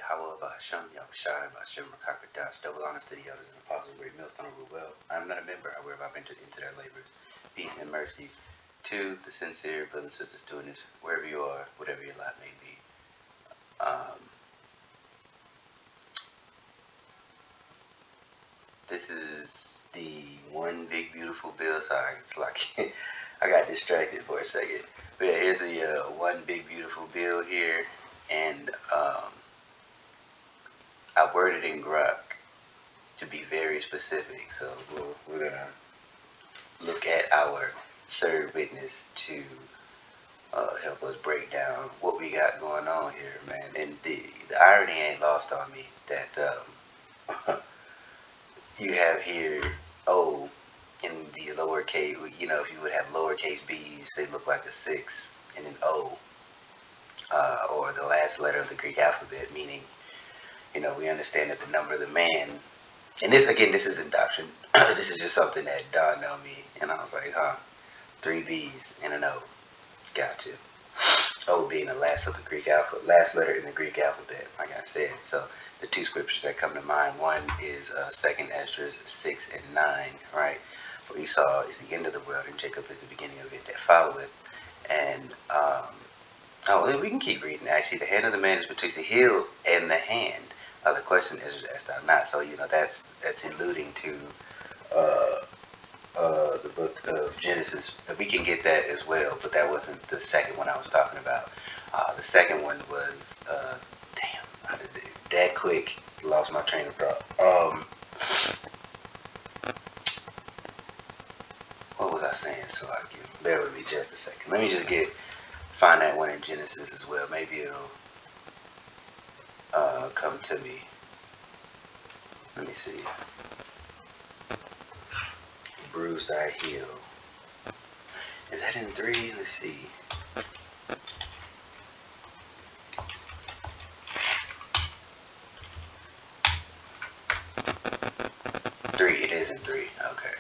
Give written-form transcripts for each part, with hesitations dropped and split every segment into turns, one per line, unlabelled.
Yahweh Ba'Shem Yahushai Ba'Shem Rakakadash, double honors to the elders and apostles, great millstone rule well. I am not a member, however, I've entered into their labors. Peace and mercy to the sincere brothers and sisters doing this, wherever you are, whatever your lot may be. This is the one big beautiful bill. Sorry, it's like I got distracted for a second. But yeah, here's the one big beautiful bill here, and I worded in Grok to be very specific. So we're gonna look at our third witness to help us break down what we got going on here, man. And the irony ain't lost on me that you have here O in the lowercase. You know, if you would have lowercase b's, they look like a 6, and an O, or the last letter of the Greek alphabet, meaning, you know, we understand that the number of the man. And this, again, this isn't doctrine. This is just something that dawned on me, and I was like, 3 B's and an O. Gotcha. O being the last of the Greek alphabet, last letter in the Greek alphabet, like I said. So the two scriptures that come to mind, one is 2nd Esdras 6 and 9, right? For Esau is the end of the world, and Jacob is the beginning of it that followeth. And we can keep reading. Actually, the hand of the man is betwixt the heel and the hand. The question is, asked thou not. So, you know, that's alluding to the book of Genesis. We can get that as well, but that wasn't the second one I was talking about. The second one was, damn, that quick, lost my train of thought. What was I saying? So I can bear with me just a second. Let me just find that one in Genesis as well. Maybe it'll come to me. Let me see. Bruise thy heel. Is that in 3? Let's see. 3. It is in 3. Okay.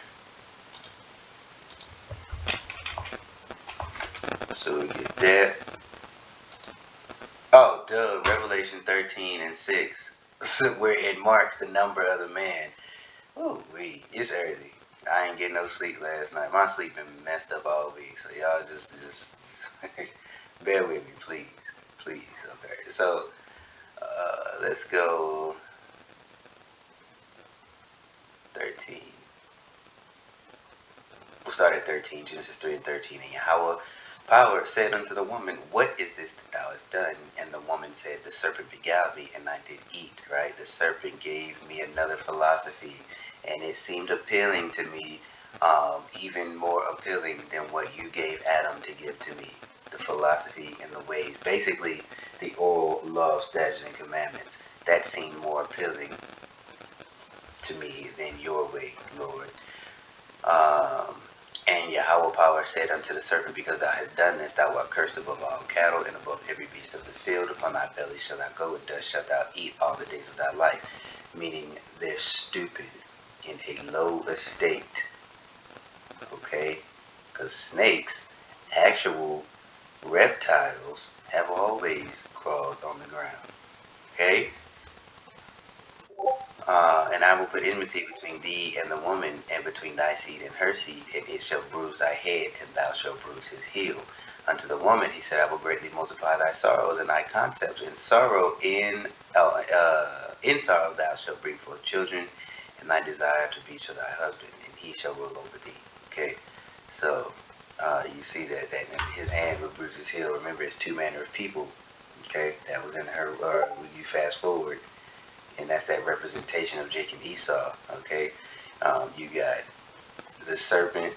So we get that. Oh, duh. Revelation 13 and 6. Where it marks the number of the man. Ooh, it's early. I ain't getting no sleep last night. My sleep been messed up all week, so y'all just bear with me, please. Okay, so let's go 13. We'll start at 13, Genesis 3 and 13. And Yahweh power said unto the woman, what is this that thou hast done? And the woman said, the serpent beguiled me, and I did eat, right? The serpent gave me another philosophy, and it seemed appealing to me, even more appealing than what you gave Adam to give to me, the philosophy and the ways. Basically, the oral law, statutes, and commandments. That seemed more appealing to me than your way, Lord. And Yahweh power said unto the serpent, because thou hast done this, thou art cursed above all cattle, and above every beast of the field. Upon thy belly shalt thou go, and dust shalt thou eat all the days of thy life. Meaning they're stupid in a low estate. Okay? Because snakes, actual reptiles, have always crawled on the ground. Okay? And I will put enmity between thee and the woman, and between thy seed and her seed, and it shall bruise thy head, and thou shalt bruise his heel. Unto the woman he said, I will greatly multiply thy sorrows and thy concepts. In sorrow thou shalt bring forth children, and thy desire to be to thy husband, and he shall rule over thee. Okay, so you see that his hand will bruise his heel. Remember, it's 2 manner of people. Okay, that was in her. When you fast forward. And that's that representation of Jacob and Esau. Okay, you got the serpent,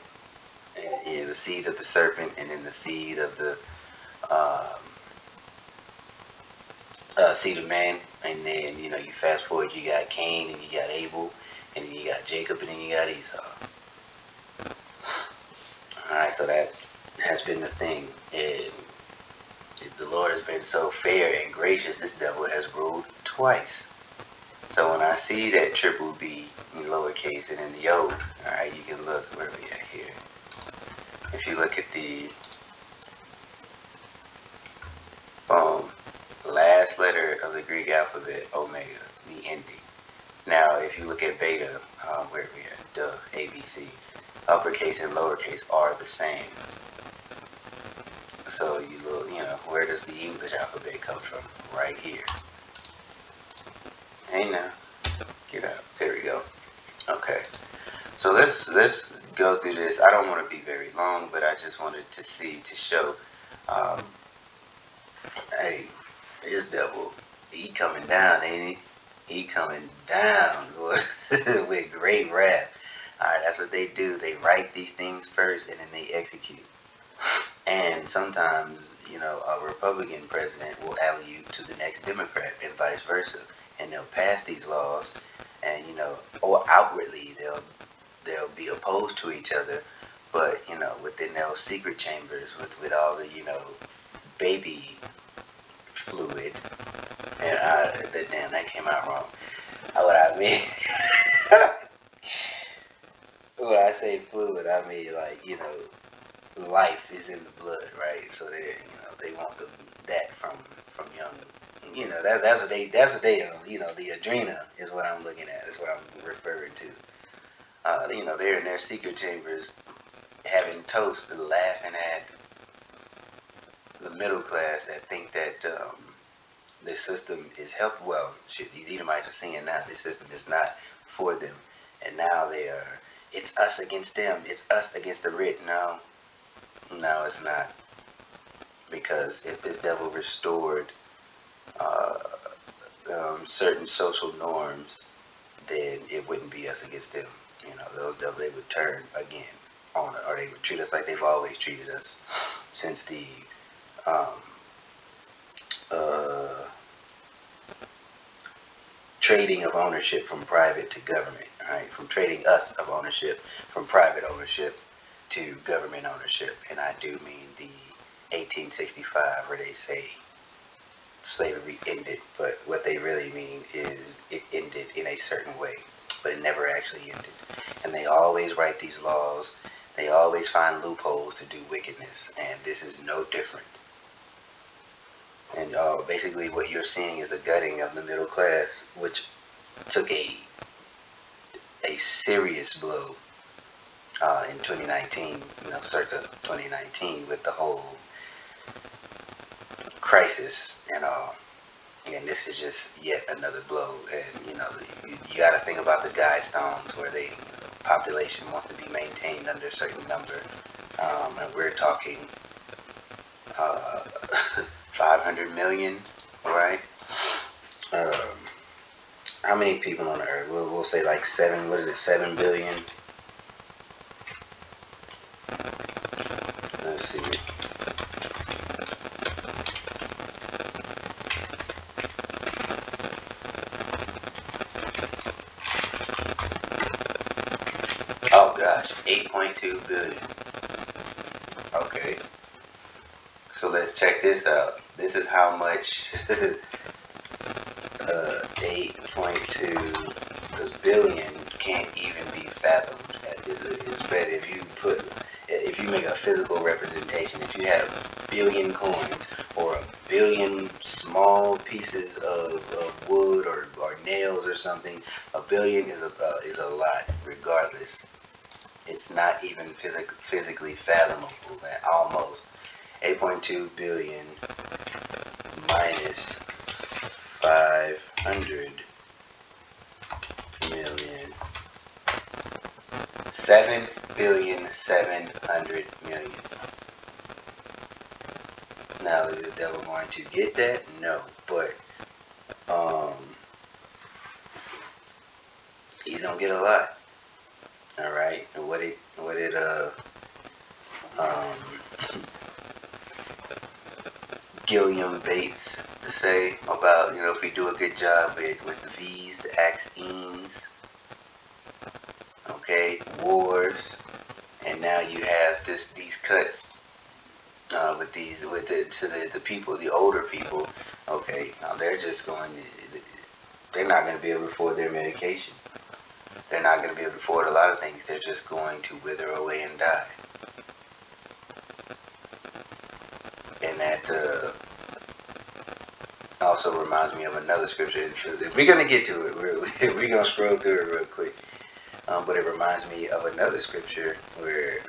and the seed of the serpent, and then the seed of the seed of man. And then, you know, you fast forward, you got Cain, and you got Abel, and then you got Jacob, and then you got Esau. All right, so that has been the thing. And the Lord has been so fair and gracious. This devil has ruled twice. So when I see that triple B in lowercase and in the O, alright, you can look, where are we at here? If you look at the last letter of the the Greek alphabet, omega, the ending. Now, if you look at beta, where we at, duh, ABC, uppercase and lowercase are the same. So you look, where does the English alphabet come from? Right here. Hey now, get out. There we go. Okay. So let's go through this. I don't want to be very long, but I just wanted to show. Hey, this devil, he coming down, ain't he? He coming down, boy, with great wrath. All right, that's what they do. They write these things first, and then they execute. And sometimes, a Republican president will alley-oop to the next Democrat, and vice versa. And they'll pass these laws, and or outwardly they'll be opposed to each other, but within those secret chambers with all the baby fluid, and that came out wrong. What I mean, when I say fluid, I mean like life is in the blood, right? So they want that from young. That's what they the adrena is what I'm looking at. Is what I'm referring to. They're in their secret chambers having toast and laughing at the middle class that think that this system is helpful. Well, shit, these Edomites are seeing now this system is not for them, and now it's us against them. It's us against the rich. No, it's not. Because if this devil restored certain social norms, then it wouldn't be us against them. Those devils, they would turn again on it, or they would treat us like they've always treated us since the trading of ownership from private to government, right? From trading us of ownership from private ownership to government ownership. And I do mean the 1865, where they say slavery ended, but what they really mean is it ended in a certain way, but it never actually ended. And they always write these laws, they always find loopholes to do wickedness, and this is no different. And basically what you're seeing is a gutting of the middle class, which took a serious blow in 2019, circa 2019, with the whole crisis and all. And this is just yet another blow. And you got to think about the guidestones where the population wants to be maintained under a certain number, and we're talking 500 million, right? How many people on the earth? We'll say like 7 billion? Let's see. Oh gosh, 8.2 billion. Okay. So let's check this out. This is how much 8.2, because billion can't even be fathomed. It's better if you make a physical representation. If you have a billion coins or a billion small pieces of wood or nails or something, a billion is a lot regardless. It's not even physically fathomable. Almost 8.2 billion minus 500 million. 7,700,000,000. Now, is this devil going to get that? No, but he's gonna get a lot. All right, and what did Gilliam Bates say about if we do a good job with the V's, the Acts, E's, okay, wars, and now you have these cuts with the people, the older people. Okay, now they're not going to be able to afford their medication. They're not going to be able to afford a lot of things. They're just going to wither away and die. And that also reminds me of another scripture. We're going to get to it. We're going to scroll through it real quick. But it reminds me of another scripture where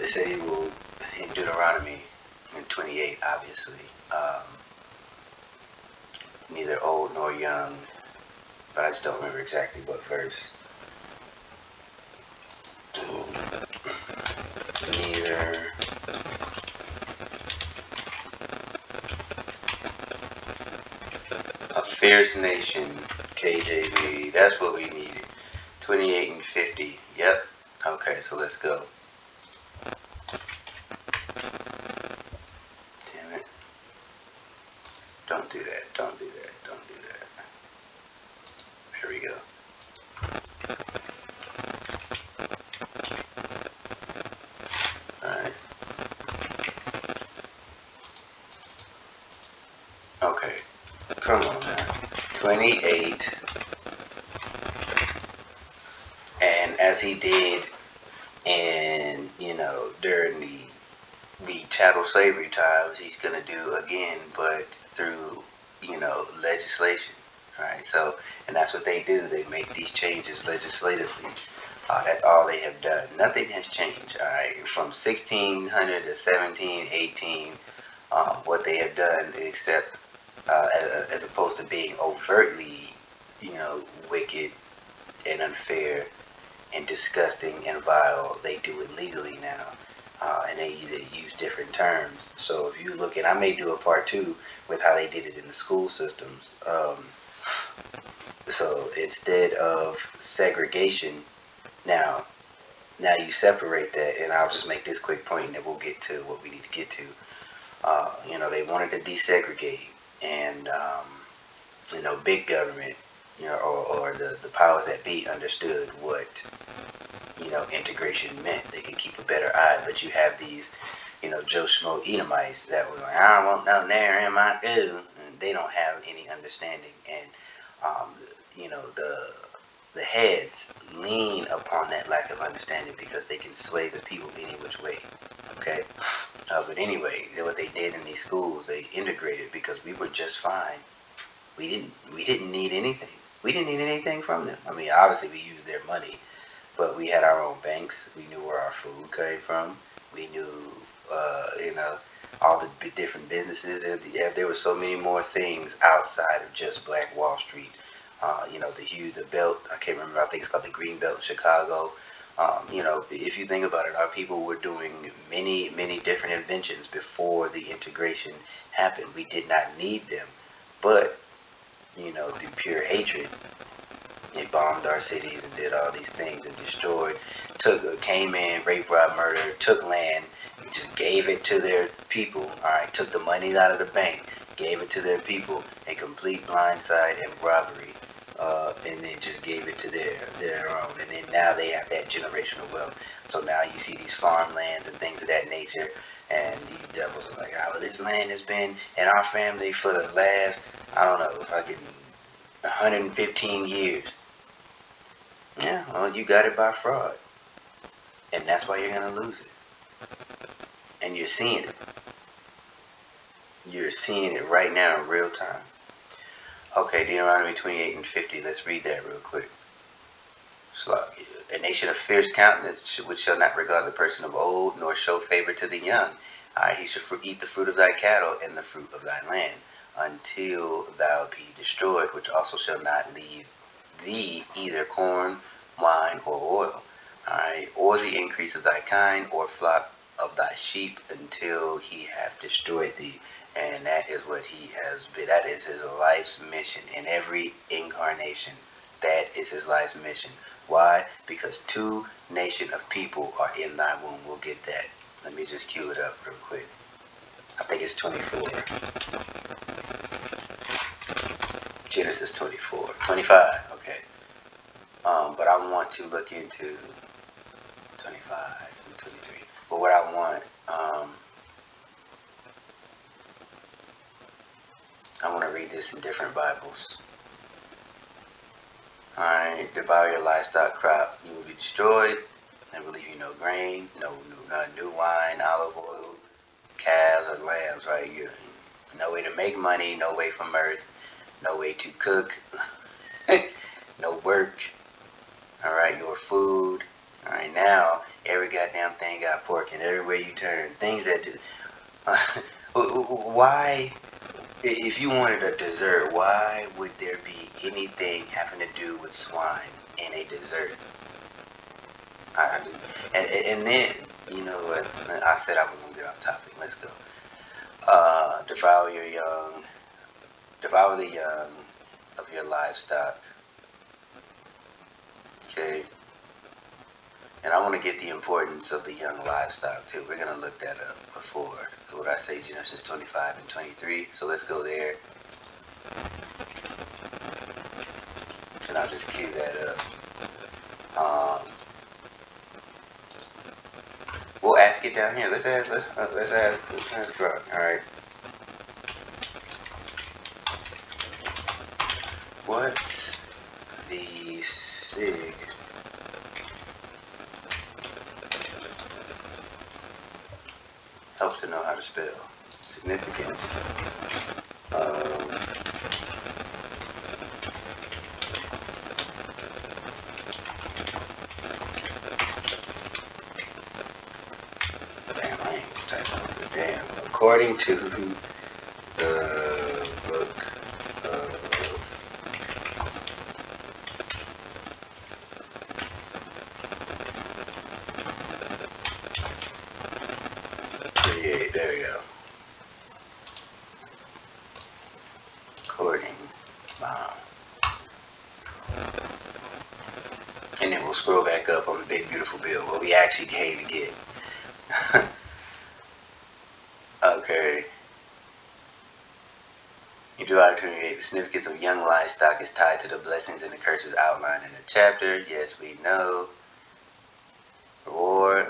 it said he will, in Deuteronomy in 28, obviously, neither old nor young, but I just don't remember exactly what verse. Neither a fierce nation, KJV, that's what we needed. 28 and 50, yep. Okay, so let's go. Damn it. Don't do that, don't do that, don't do that. There we go. Alright. Okay, come on now. 28. And as he did, and during the chattel slavery times, he's gonna do again, but through legislation. Right. So, and that's what they do. They make these changes legislatively. That's all they have done. Nothing has changed. All right, from 1600 to 1718, what they have done, except as opposed to being overtly, wicked and unfair and disgusting and vile, they do it legally now. And they use different terms. So if you look at, I may do a part 2 with how they did it in the school systems. So instead of segregation, now you separate that, and I'll just make this quick point, and then we'll get to what we need to get to. They wanted to desegregate, and big government, or the powers that be understood what integration meant. They could keep a better eye, but you have these, Joe Schmo Edomites that were like, I don't want no there in my goo, and they don't have any understanding, and the heads lean upon that lack of understanding because they can sway the people any which way. Okay, but anyway, what they did in these schools, they integrated because we were just fine. We didn't need anything. We didn't need anything from them. I mean, obviously we used their money, but we had our own banks. We knew where our food came from. We knew, all the different businesses. There were so many more things outside of just Black Wall Street. The belt, I can't remember, I think it's called the Green Belt in Chicago. If you think about it, our people were doing many, many different inventions before the integration happened. We did not need them. But, through pure hatred, they bombed our cities and did all these things and destroyed, came in, raped, robbed, murdered, took land, and just gave it to their people. All right, took the money out of the bank, gave it to their people, a complete blindside and robbery, and then just gave it to their own. And then now they have that generational wealth. So now you see these farmlands and things of that nature, and these devils are like, oh, this land has been in our family for the last, I don't know, fucking 115 years. Yeah, well, you got it by fraud. And that's why you're going to lose it. And you're seeing it. You're seeing it right now in real time. Okay, Deuteronomy 28 and 50. Let's read that real quick. A nation of fierce countenance, which shall not regard the person of old, nor show favor to the young. He shall eat the fruit of thy cattle and the fruit of thy land, until thou be destroyed, which also shall not leave thee either corn, wine, or oil, or the increase of thy kind, or flock of thy sheep, until he hath destroyed thee. And that is what he has been. That is his life's mission in every incarnation. That is his life's mission. Why? Because 2 nations of people are in thy womb. We'll get that. Let me just cue it up real quick. I think it's 24. Genesis 24. 25, okay. But I want to look into 25 and 23. But what I want, I want to read this in different Bibles. Alright, devour your livestock crop, you will be destroyed. I will leave you no grain, no new wine, olive oil, calves or lambs, right? No way to make money, no way from earth, no way to cook, no work, all right, your food. All right, now every goddamn thing got pork, and everywhere you turn, things that do. Why, if you wanted a dessert, why would there be anything having to do with swine in a dessert? I, and then, you know what? I said I was gonna get off topic. Let's go. Devour your young, devour the young of your livestock. Okay. And I want to get the importance of the young livestock too. We're gonna look that up before. So what I say, Genesis 25 and 23. So let's go there, and I'll just cue that up. We'll ask it down here. Let's ask. Let's draw. All right. What's the sig? Helps to know how to spell. Significance. Damn, I ain't typing up the damn. According to the book of create, there we go. According, and then we'll scroll back up on the big beautiful bill, what we actually came to get. Okay. In Deuteronomy, the significance of young livestock is tied to the blessings and the curses outlined in the chapter. Yes, we know. Reward,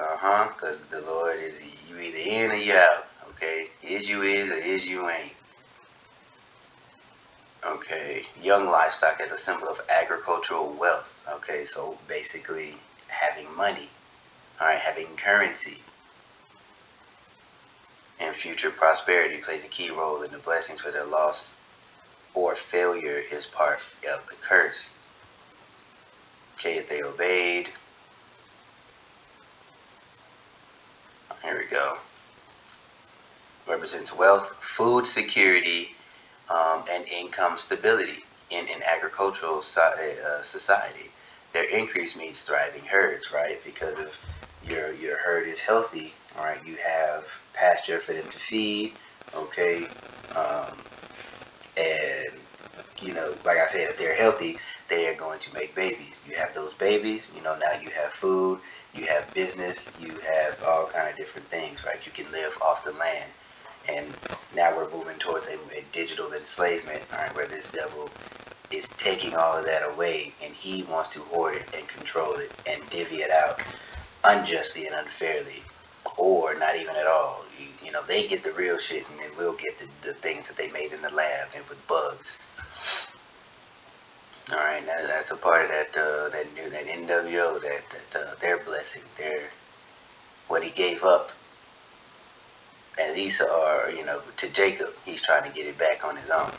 because the Lord is, you either in or you out. Okay, is you is or is you ain't. Okay, young livestock is a symbol of agricultural wealth. Okay, so basically having money, all right, having currency. And future prosperity plays a key role in the blessings, where their loss or failure is part of the curse. Okay, if they obeyed. Here we go. Represents wealth, food security, and income stability in an agricultural society. Their increase means thriving herds, right? Because if your herd is healthy, all right, you have pasture for them to feed, okay, and you know, like I said, if they're healthy, they are going to make babies. You have those babies, you know, now you have food, you have business, you have all kind of different things, right? You can live off the land. And now we're moving towards a digital enslavement, all right, where this devil is taking all of that away, and he wants to hoard it and control it and divvy it out unjustly and unfairly, or not even at all. You know, they get the real shit, and then we'll get the things that they made in the lab and with bugs. All right, now that's a part of that that NWO, that their blessing, their what he gave up as Esau, or you know, to Jacob. He's trying to get it back on his own.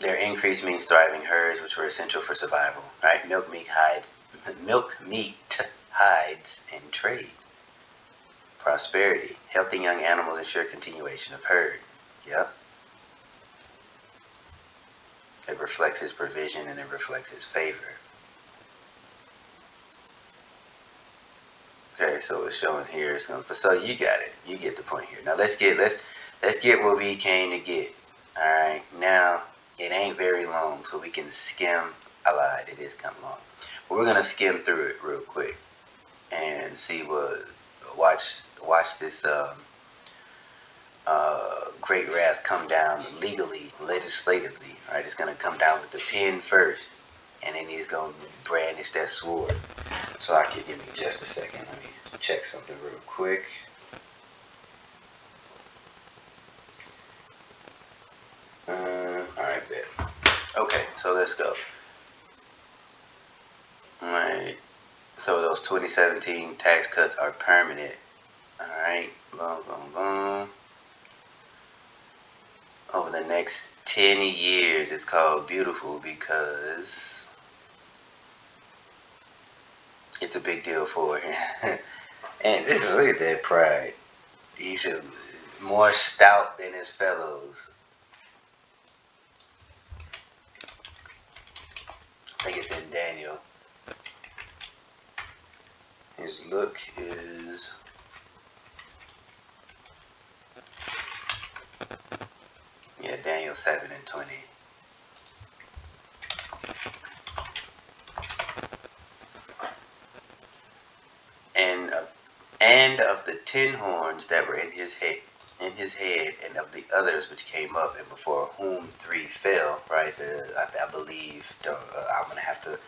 Their increase means thriving herds, which were essential for survival. Right, milk meat hides and trade. Prosperity, healthy young animals ensure continuation of herd. Yep. It reflects his provision and it reflects his favor. Okay, so it's showing here. So you got it. You get the point here. Now let's get what we came to get. All right. Now it ain't very long, so we can skim. I lied. It is kind of long, but we're gonna skim through it real quick and see what. Watch this great wrath come down legally, legislatively. All right, it's gonna come down with the pen first, and then he's gonna brandish that sword. So I can give me just a second. Let me check something real quick. All right, bet. Okay, so let's go. All right. So those 2017 tax cuts are permanent. All right. Boom, boom, boom. next 10 years. It's called Beautiful because it's a big deal for him. And just look at that pride. He should more stout than his fellows. I think it's in Daniel. His look is Daniel 7:20. And of the 10 horns that were in his head, and of the others which came up, and before whom 3 fell. Right, I believe. I'm gonna have to.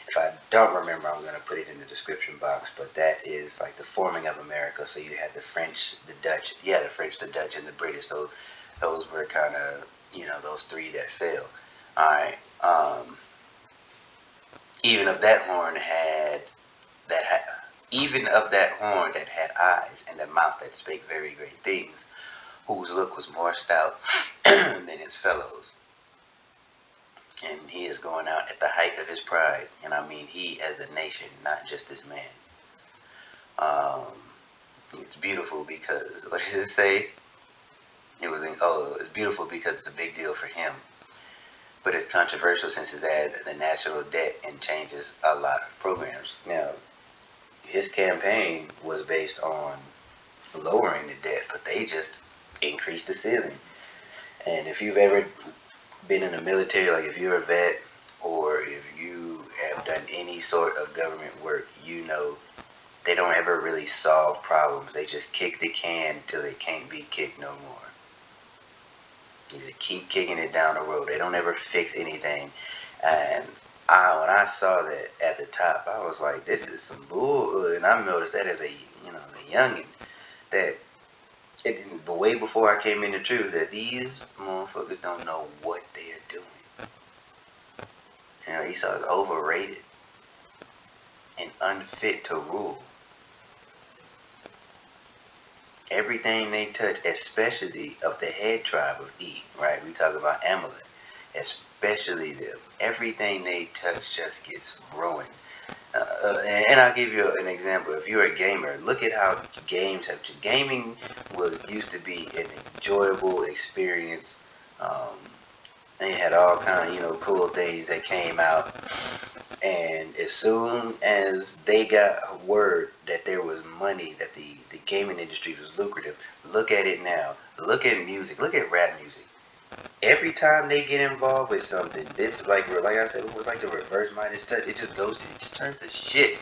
If I don't remember, I'm gonna put it in the description box. But that is like the forming of America. So you had the French, the Dutch. Yeah, the French, the Dutch, and the British. Those were kind of those 3 that fell. All right. Even of that horn even of that horn that had eyes, and a mouth that spake very great things, whose look was more stout than his fellows. And he is going out at the height of his pride. And I mean he as a nation, not just this man. It's beautiful because, what did it say? It's beautiful because it's a big deal for him. But it's controversial since it adds the national debt and changes a lot of programs. Now, his campaign was based on lowering the debt, but they just increased the ceiling. And if you've ever been in the military, like if you're a vet, or if you have done any sort of government work, they don't ever really solve problems. They just kick the can till it can't be kicked no more. You just keep kicking it down the road. They don't ever fix anything. And when I saw that at the top, I was like, this is some bull. And I noticed that as a youngin, that but way before I came into truth, that these motherfuckers don't know what they're doing. Esau is overrated and unfit to rule. Everything they touch, especially of the head tribe of Eve, right? We talk about Amalek, especially them. Everything they touch just gets ruined. And I'll give you an example. If you're a gamer, look at how gaming used to be an enjoyable experience. They had all kind of cool things that came out, and as soon as they got word that there was money, that the gaming industry was lucrative, look at it now. Look at music. Look at rap music. Every time they get involved with something, it's like I said, it was like the reverse Midas touch. It just turns to shit.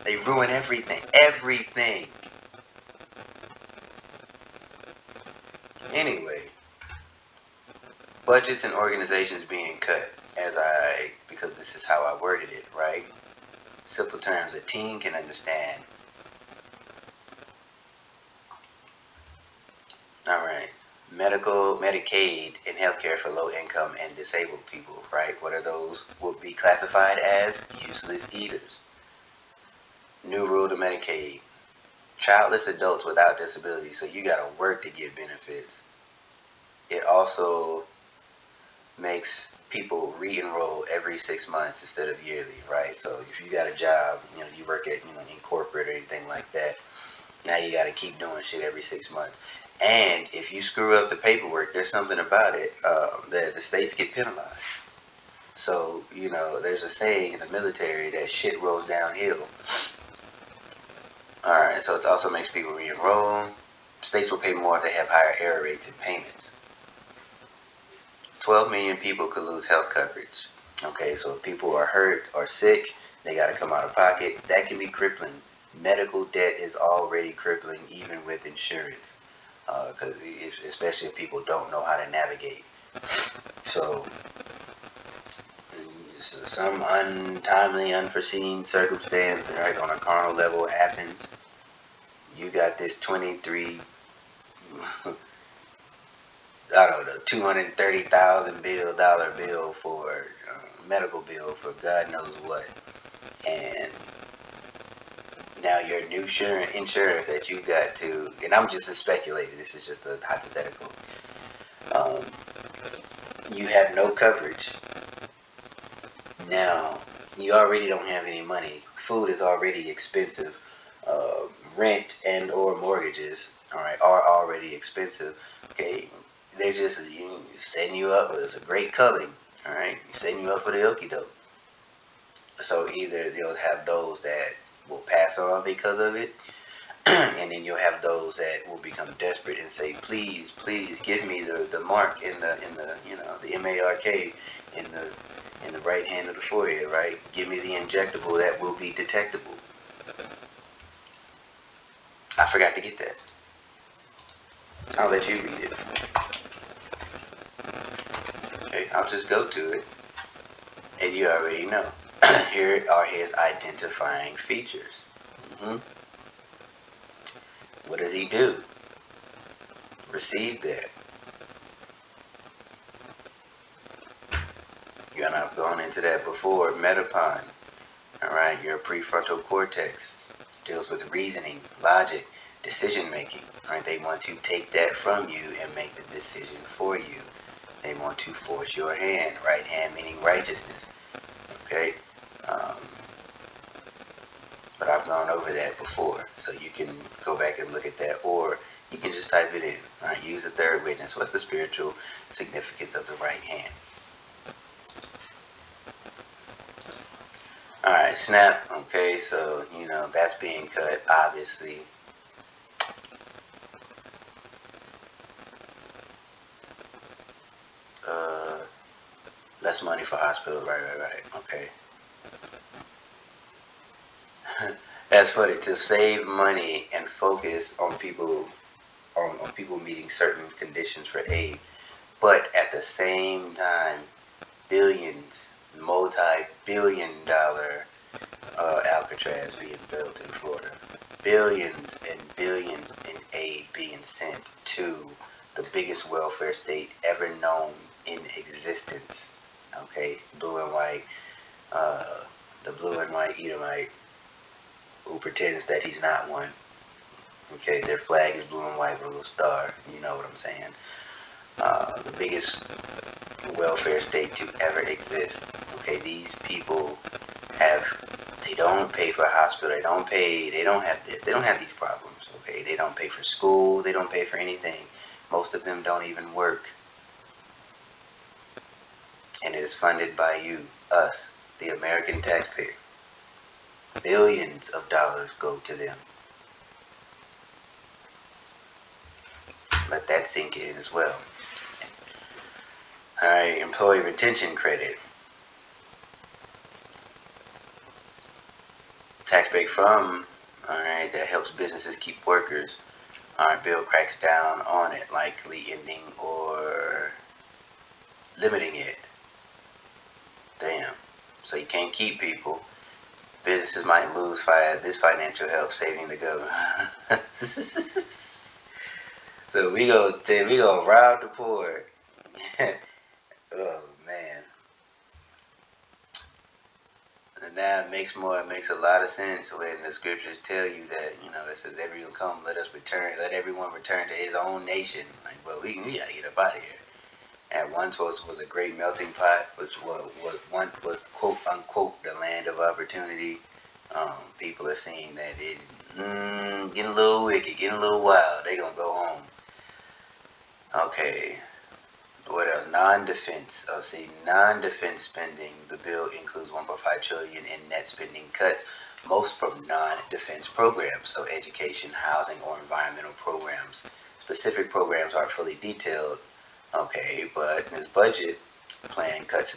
They ruin everything. Everything. Anyway, budgets and organizations being cut, because this is how I worded it, right? Simple terms a teen can understand. Alright. Medicaid, and healthcare for low income and disabled people, right? What are those? Will be classified as useless eaters. New rule to Medicaid. Childless adults without disabilities, so you gotta work to get benefits. It also makes people re-enroll every 6 months instead of yearly, right? So if you got a job, you work at, in corporate or anything like that, now you gotta keep doing shit every 6 months. And if you screw up the paperwork, there's something about it that the states get penalized. So, there's a saying in the military that shit rolls downhill. Alright, so it also makes people re-enroll. States will pay more if they have higher error rates in payments. 12 million people could lose health coverage. Okay, so if people are hurt or sick, they got to come out of pocket. That can be crippling. Medical debt is already crippling, even with insurance. Because especially if people don't know how to navigate. So some untimely, unforeseen circumstance, right, on a carnal level happens. You got this 23, I don't know, $230,000 bill for medical bill for God knows what, and now your new insurance that you got to, and I'm just speculating, this is just a hypothetical, you have no coverage. Now, you already don't have any money. Food is already expensive. Uh, Rent and or mortgages, all right, are already expensive. Okay, they're just setting you up. It's a great culling, all right, setting you up for the okie doke. So either you'll have those that will pass on because of it, and then you'll have those that will become desperate and say, "Please, please, give me the mark in the the MARK in the right hand of the forehead, right? Give me the injectable that will be detectable." I forgot to get that. I'll let you read it. Okay, I'll just go to it, and you already know. Here are his identifying features. hmm What does he do? Receive that. You and I've gone into that before. Metapod. All right, your prefrontal cortex deals with reasoning, logic, decision making. Right, they want to take that from you and make the decision for you. They want to force your hand. Right hand meaning righteousness. Okay, um, but I've gone over that before, so you can go back and look at that, or you can just type it in. All right, use the third witness. What's the spiritual significance of the right hand? All right, snap. Okay, so that's being cut, obviously. Uh, Less money for hospitals. Right. Okay. That's funny. To save money and focus on people on people meeting certain conditions for aid, but at the same time, billions, multi-billion-dollar Alcatraz being built in Florida, billions and billions in aid being sent to the biggest welfare state ever known in existence. Okay, blue and white, uh, the blue and white Edomite who pretends that he's not one. Okay, their flag is blue and white with a little star. You know what I'm saying? The biggest welfare state to ever exist. Okay, these people have, they don't pay for a hospital, they don't have this, they don't have these problems. Okay, they don't pay for school, they don't pay for anything. Most of them don't even work. And it is funded by you, us, the American taxpayer. Billions of dollars go to them. Let that sink in as well. Alright, employee retention credit. Tax break from, alright, that helps businesses keep workers. Alright, bill cracks down on it, likely ending or limiting it. Damn. So you can't keep people. Businesses might lose this financial help saving the government. So we gonna rob the poor. Oh man. And now it makes a lot of sense when the scriptures tell you that, it says everyone come, let everyone return to his own nation. Like, well, we gotta get up out of here. At once was a great melting pot, which was quote unquote the land of opportunity. People are seeing that it getting a little wicked, getting a little wild. They gonna go home. Okay. What else? Non-defense. See, non-defense spending. The bill includes 1.5 trillion in net spending cuts, most from non-defense programs, so education, housing, or environmental programs. Specific programs aren't fully detailed. Okay, but this budget plan cuts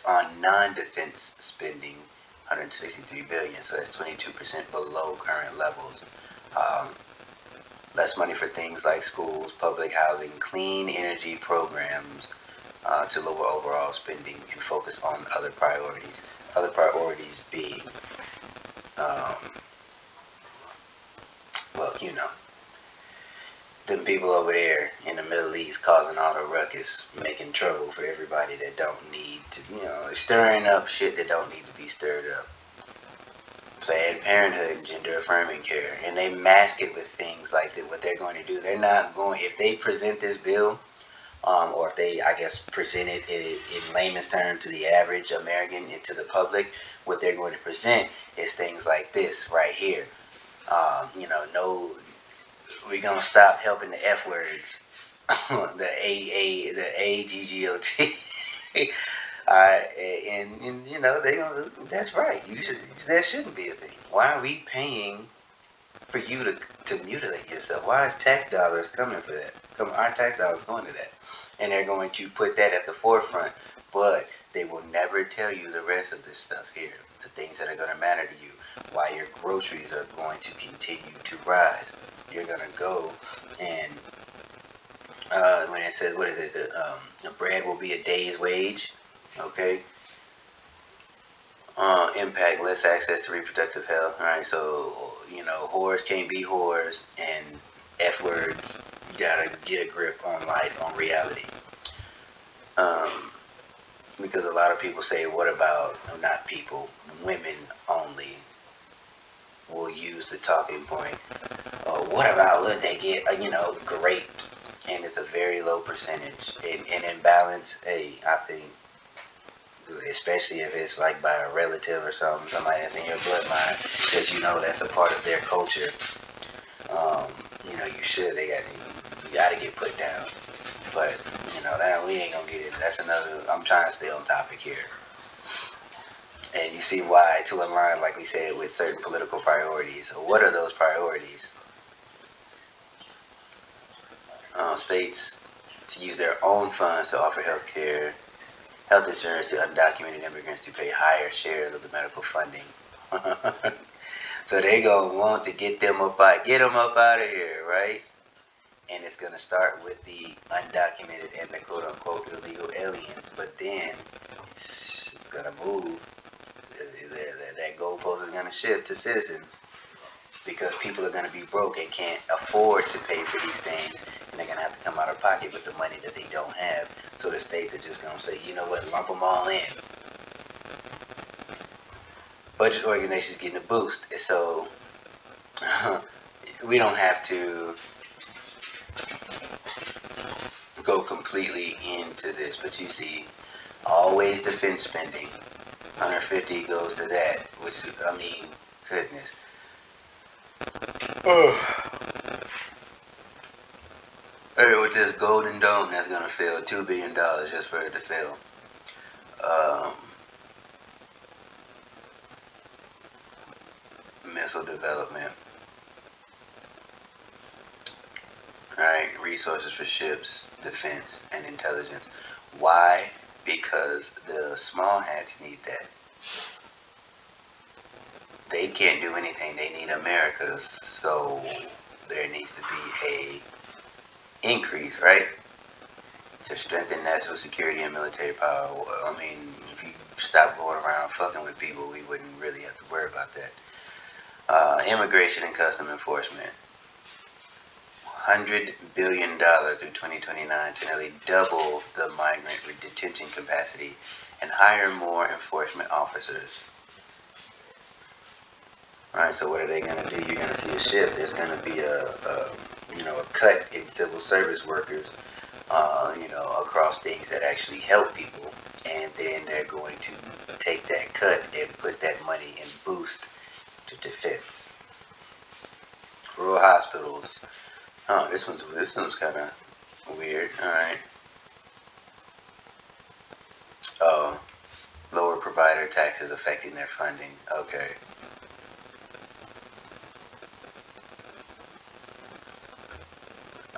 on non-defense spending, 163 billion. So that's 22% below current levels. Um, Less money for things like schools, public housing, clean energy programs, to lower overall spending and focus on other priorities. Other priorities being, um, well, them people over there in the Middle East causing all the ruckus, making trouble for everybody that don't need to, stirring up shit that don't need to be stirred up. Planned Parenthood and gender affirming care, and they mask it with things like that. What they're going to do, they're not going. If they present this bill or if they, I guess, present it in layman's terms to the average American and to the public, what they're going to present is things like this right here. No, we're gonna stop helping the F words, the AGGOT. All right, and they gonna. That's right. That shouldn't be a thing. Why are we paying for you to mutilate yourself? Why is tax dollars coming for that? Our tax dollars going to that, and they're going to put that at the forefront. But they will never tell you the rest of this stuff here. The things that are going to matter to you. Why your groceries are going to continue to rise. You're going to go and when it says, what is it? The bread will be a day's wage. Okay. Impact less access to reproductive health. All right, so whores can't be whores, and F words. You gotta get a grip on life, on reality. Because a lot of people say, what about, not people, women only will use the talking point. What about would they get, raped? And it's a very low percentage. And in balance, hey, I think, especially if it's like by a relative or somebody that's in your bloodline, because that's a part of their culture. You gotta get put down. But that we ain't gonna get into. That's another. I'm trying to stay on topic here. And you see why, to align, like we said, with certain political priorities. What are those priorities? States to use their own funds to offer health insurance to undocumented immigrants to pay higher shares of the medical funding. So they gonna want to get them up out of here, right? And it's gonna start with the undocumented and the quote unquote illegal aliens, but then it's gonna move. That goalpost is gonna shift to citizens, because people are gonna be broke and can't afford to pay for these things, and they're gonna have to come out of pocket with the money that they don't have. So the states are just gonna say, you know what, lump them all in. Budget organizations getting a boost, so we don't have to go completely into this, but you see, always defense spending, 150 goes to that, which, I mean, goodness. Hey, with this Golden Dome that's gonna fail, $2 billion just for it to fail. Missile development. Alright, resources for ships, defense, and intelligence. Why? Because the small hats need that. They can't do anything. They need America, so there needs to be a increase, right? To strengthen national security and military power. I mean, if you stop going around fucking with people, we wouldn't really have to worry about that. Immigration and custom enforcement. $100 billion through 2029 to nearly double the migrant detention capacity and hire more enforcement officers. Alright, so what are they going to do? You're going to see a shift. There's going to be a cut in civil service workers, across things that actually help people. And then they're going to take that cut and put that money and boost to defense. Rural hospitals. Oh, this one's kind of weird. Alright. Oh, lower provider taxes affecting their funding. Okay.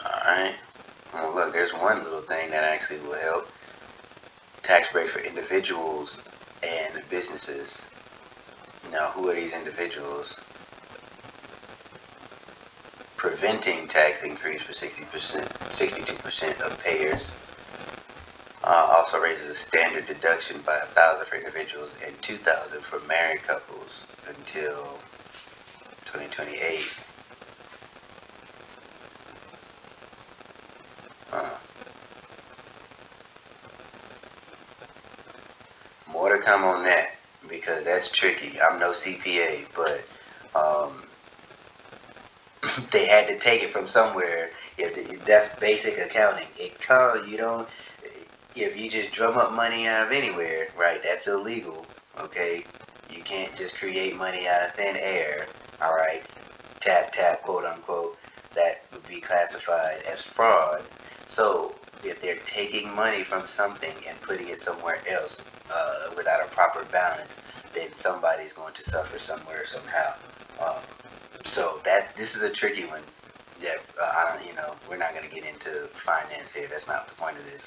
Alright. Well, look, there's one little thing that actually will help. Tax breaks for individuals and businesses. Now, who are these individuals? Preventing tax increase for 62% of payers. Also raises a standard deduction by $1,000 for individuals and $2,000 for married couples until 2028. More to come on that, because that's tricky. I'm no CPA, but they had to take it from somewhere, That's basic accounting. You don't. If you just drum up money out of anywhere, right? That's illegal. Okay, you can't just create money out of thin air. All right, tap tap, quote unquote. That would be classified as fraud. So if they're taking money from something and putting it somewhere else without a proper balance, then somebody's going to suffer somewhere somehow. Um, so this is a tricky one. Yeah, I don't. We're not going to get into finance here. That's not the point of this.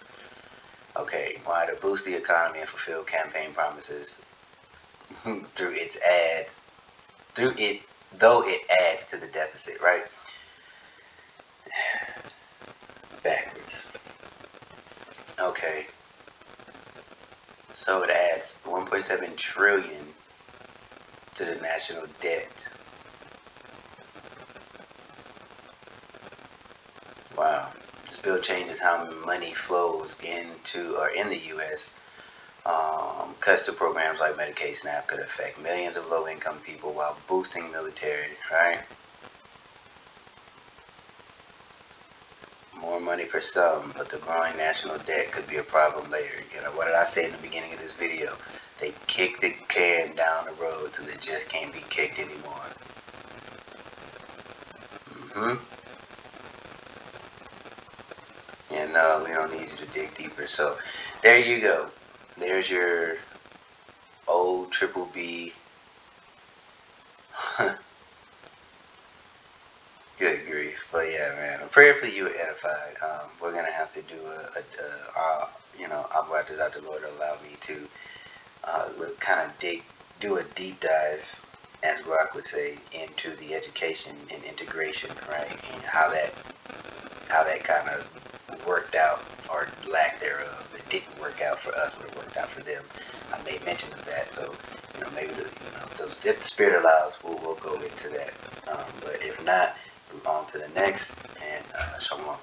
Okay, why to boost the economy and fulfill campaign promises through its ads, though it adds to the deficit, right? Backwards. Okay, so it adds 1.7 trillion to the national debt. Wow. This bill changes how money flows into or in the U.S. Cuts to programs like Medicaid, SNAP could affect millions of low-income people while boosting military, right? More money for some, but the growing national debt could be a problem later. What did I say in the beginning of this video? They kick the can down the road till it just can't be kicked anymore. And no, we don't need you to dig deeper. So there you go. There's your old triple B. Good grief. But yeah, man. Prayerfully you were edified. We're gonna have to do I'll write this out. The Lord allow me to kind of do a deep dive, as Rock would say, into the education and integration, right? And how that kind of worked out, or lack thereof. It didn't work out for us, but it worked out for them. I made mention of that, so maybe if the Spirit allows, we'll go into that. But if not, move on to the next, and shalom.